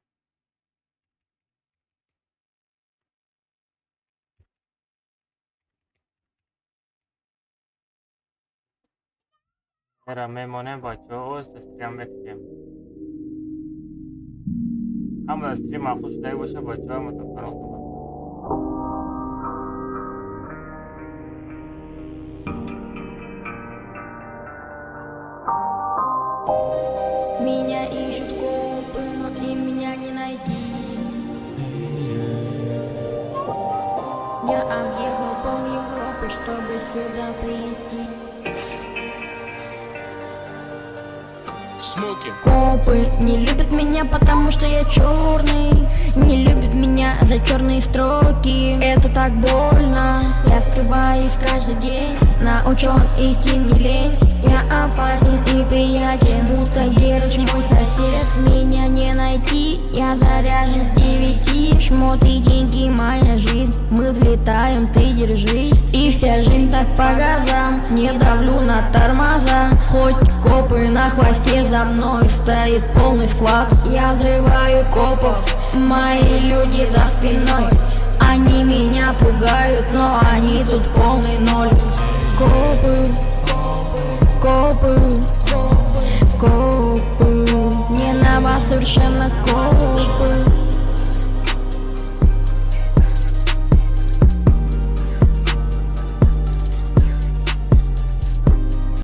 ترى میمونه بچه ها استریم میکنیم همه استریم خوش دایی باشه بچه های متفرق کنم Меня ищут копы, но им меня не найти. Я объехал пол Европы, чтобы сюда прийти. Копы не любят меня, потому что я черный. Не любят меня за черные строки. Это так больно. Я скрываюсь каждый день. На учет идти мне лень. Я опасен и приятен, будто Герыч мой сосед. Меня не найти, я заряжен с 9. Шмоты, деньги, моя жизнь. Мы взлетаем, ты держись. И вся жизнь так по газам. Не давлю на тормоза. Хоть копы на хвосте, за мной стоит полный склад. Я взрываю копов, мои люди за спиной. Они меня пугают, но они тут полный ноль. Копы, копы, копы. Не на вас совершенно копы.